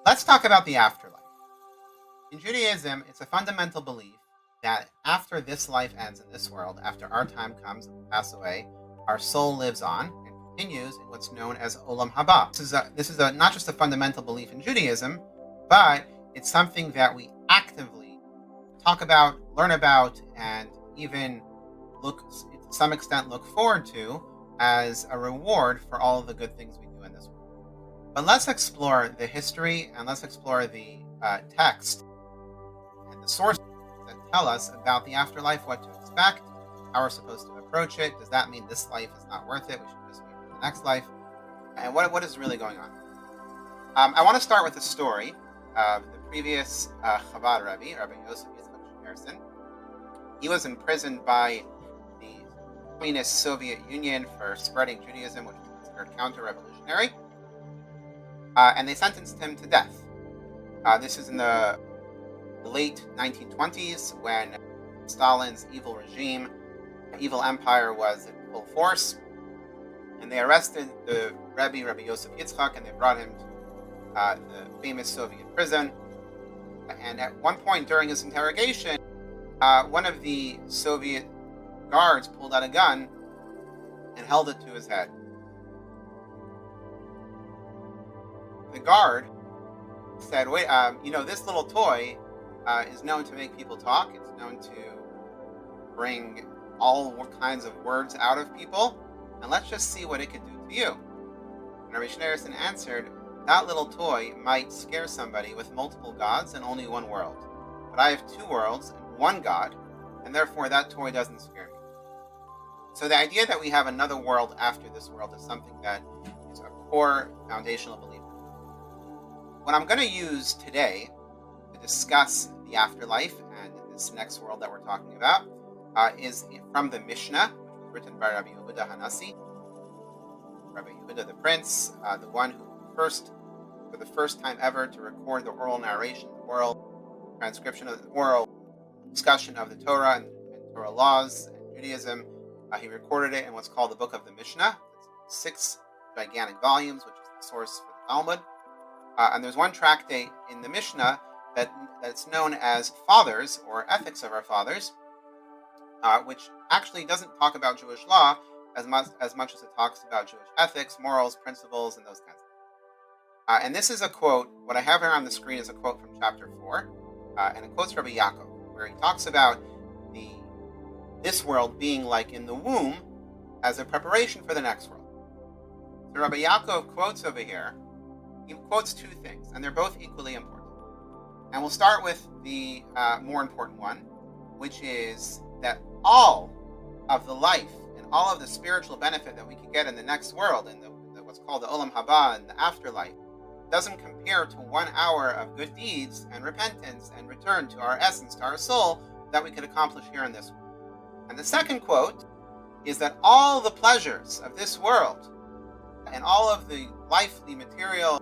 Let's talk about the afterlife. In Judaism, it's a fundamental belief that after this life ends in this world, after our time comes and we pass away, our soul lives on and continues in what's known as Olam HaBa. This is not just a fundamental belief in Judaism, but it's something that we actively talk about, learn about, and even to some extent look forward to as a reward for all of the good things we do in this world. But let's explore the history and let's explore the text and the sources that tell us about the afterlife, what to expect, how we're supposed to approach it. Does that mean this life is not worth it? We should just wait for the next life. And what is really going on? I want to start with a story of the previous Chabad Rebbe, Rabbi Yosef Yitzchak Schneerson. He was imprisoned by the Communist Soviet Union for spreading Judaism, which was considered counter-revolutionary. And they sentenced him to death. This is in the late 1920s when Stalin's evil regime, evil empire was in full force. And they arrested the Rebbe, Rabbi Yosef Yitzchak, and they brought him to the famous Soviet prison. And at one point during his interrogation, one of the Soviet guards pulled out a gun and held it to his head. The guard said, wait, this little toy is known to make people talk. It's known to bring all kinds of words out of people. And let's just see what it could do to you. And Rabbi Schneerson answered, that little toy might scare somebody with multiple gods and only one world. But I have two worlds and one God, and therefore that toy doesn't scare me. So the idea that we have another world after this world is something that is a core foundational belief. What I'm going to use today to discuss the afterlife and this next world that we're talking about is from the Mishnah, which was written by Rabbi Yehuda Hanassi, Rabbi Yehuda the Prince, the one who for the first time ever, to record the oral narration, the oral transcription of the oral discussion of the Torah and Torah laws and Judaism. He recorded it in what's called the Book of the Mishnah. It's 6 gigantic volumes, which is the source for the Talmud. And there's one tractate in the Mishnah that's known as Fathers, or Ethics of Our Fathers, which actually doesn't talk about Jewish law as much as it talks about Jewish ethics, morals, principles, and those kinds of things. And this is a quote. What I have here on the screen is a quote from chapter 4, and it quotes Rabbi Yaakov, where he talks about this world being like in the womb as a preparation for the next world. So Rabbi Yaakov quotes over here. He quotes two things, and they're both equally important. And we'll start with the more important one, which is that all of the life and all of the spiritual benefit that we can get in the next world, in what's called the Olam HaBa and the afterlife, doesn't compare to 1 hour of good deeds and repentance and return to our essence, to our soul, that we could accomplish here in this world. And the second quote is that all the pleasures of this world and all of the lively material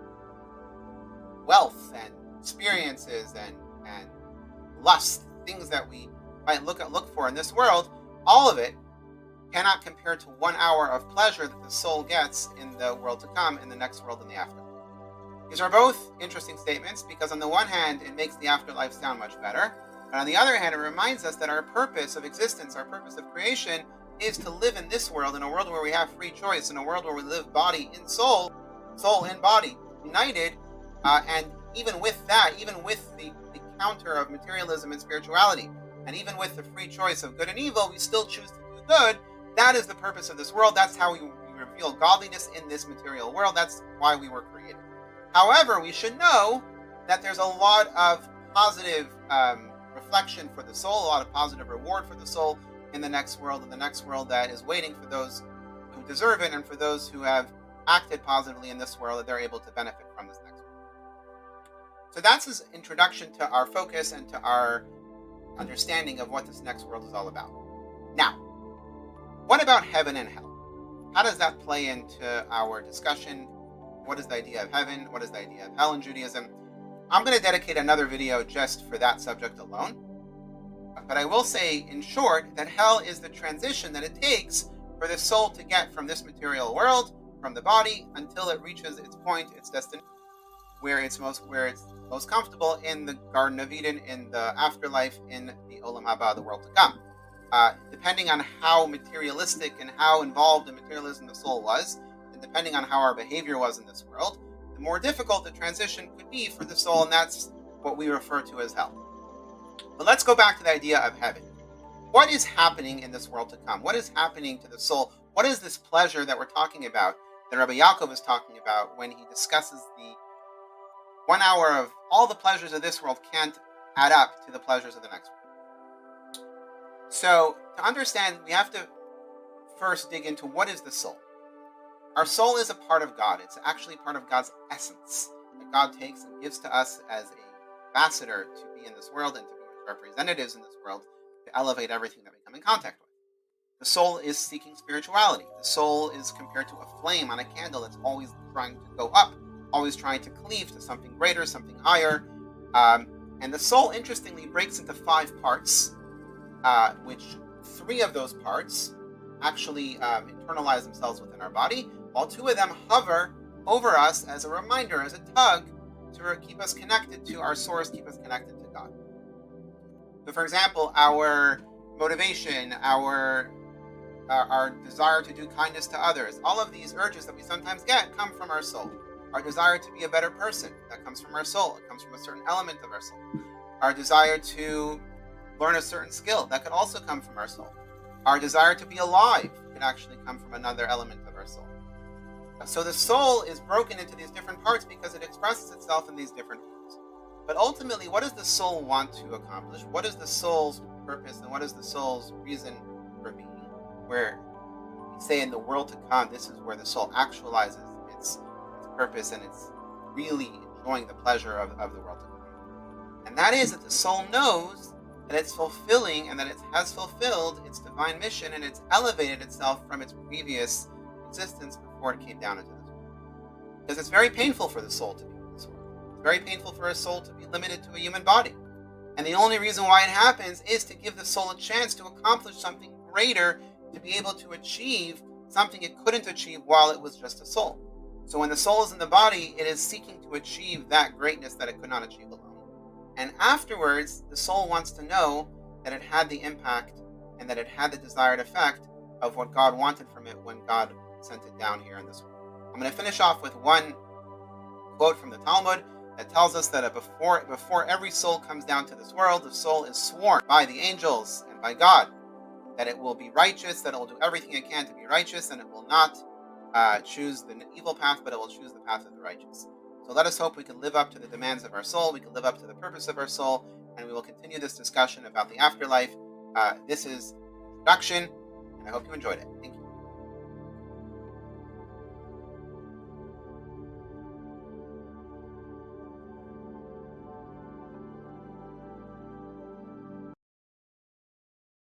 wealth and experiences and lust, things that we might look for in this world, all of it cannot compare to 1 hour of pleasure that the soul gets in the world to come, in the next world, in the afterlife. These are both interesting statements because on the one hand, it makes the afterlife sound much better. But on the other hand, it reminds us that our purpose of existence, our purpose of creation, is to live in this world, in a world where we have free choice, in a world where we live body in soul, soul in body, united. And even with that, even with the counter of materialism and spirituality, and even with the free choice of good and evil, we still choose to do good. That is the purpose of this world. That's how we reveal godliness in this material world. That's why we were created. However, we should know that there's a lot of positive reflection for the soul, a lot of positive reward for the soul in the next world, that is waiting for those who deserve it and for those who have acted positively in this world, that they're able to benefit from this next world. So that's his introduction to our focus and to our understanding of what this next world is all about. Now, what about heaven and hell? How does that play into our discussion? What is the idea of heaven? What is the idea of hell in Judaism? I'm going to dedicate another video just for that subject alone. But I will say, in short, that hell is the transition that it takes for the soul to get from this material world, from the body, until it reaches its point, its destination. where it's most comfortable, in the Garden of Eden, in the afterlife, in the Olam HaBa, the world to come. Depending on how materialistic and how involved in materialism the soul was, and depending on how our behavior was in this world, the more difficult the transition could be for the soul, and that's what we refer to as hell. But let's go back to the idea of heaven. What is happening in this world to come? What is happening to the soul? What is this pleasure that we're talking about, that Rabbi Yaakov is talking about when he discusses the 1 hour of all the pleasures of this world can't add up to the pleasures of the next world? So, to understand, we have to first dig into what is the soul. Our soul is a part of God. It's actually part of God's essence that God takes and gives to us as an ambassador to be in this world and to be representatives in this world, to elevate everything that we come in contact with. The soul is seeking spirituality. The soul is compared to a flame on a candle that's always trying to go up, always trying to cleave to something greater, something higher. And the soul, interestingly, breaks into 5 parts, which 3 of those parts actually internalize themselves within our body, while 2 of them hover over us as a reminder, as a tug, to keep us connected to our source, keep us connected to God. So, for example, our motivation, our desire to do kindness to others, all of these urges that we sometimes get come from our soul. Our desire to be a better person, that comes from our soul. It comes from a certain element of our soul. Our desire to learn a certain skill, that could also come from our soul. Our desire to be alive can actually come from another element of our soul. So the soul is broken into these different parts because it expresses itself in these different ways. But ultimately, what does the soul want to accomplish? What is the soul's purpose, and what is the soul's reason for being? Where we say in the world to come, this is where the soul actualizes its purpose, and it's really enjoying the pleasure of the world to come. And that is that the soul knows that it's fulfilling and that it has fulfilled its divine mission, and it's elevated itself from its previous existence before it came down into this world. Because it's very painful for the soul to be in this world. It's very painful for a soul to be limited to a human body. And the only reason why it happens is to give the soul a chance to accomplish something greater, to be able to achieve something it couldn't achieve while it was just a soul. So when the soul is in the body, it is seeking to achieve that greatness that it could not achieve alone. And afterwards, the soul wants to know that it had the impact and that it had the desired effect of what God wanted from it when God sent it down here in this world. I'm going to finish off with one quote from the Talmud that tells us that before every soul comes down to this world, the soul is sworn by the angels and by God that it will be righteous, that it will do everything it can to be righteous, and it will not choose the evil path, but it will choose the path of the righteous. So let us hope we can live up to the demands of our soul, we can live up to the purpose of our soul, and we will continue this discussion about the afterlife. This is introduction, and I hope you enjoyed it. Thank you.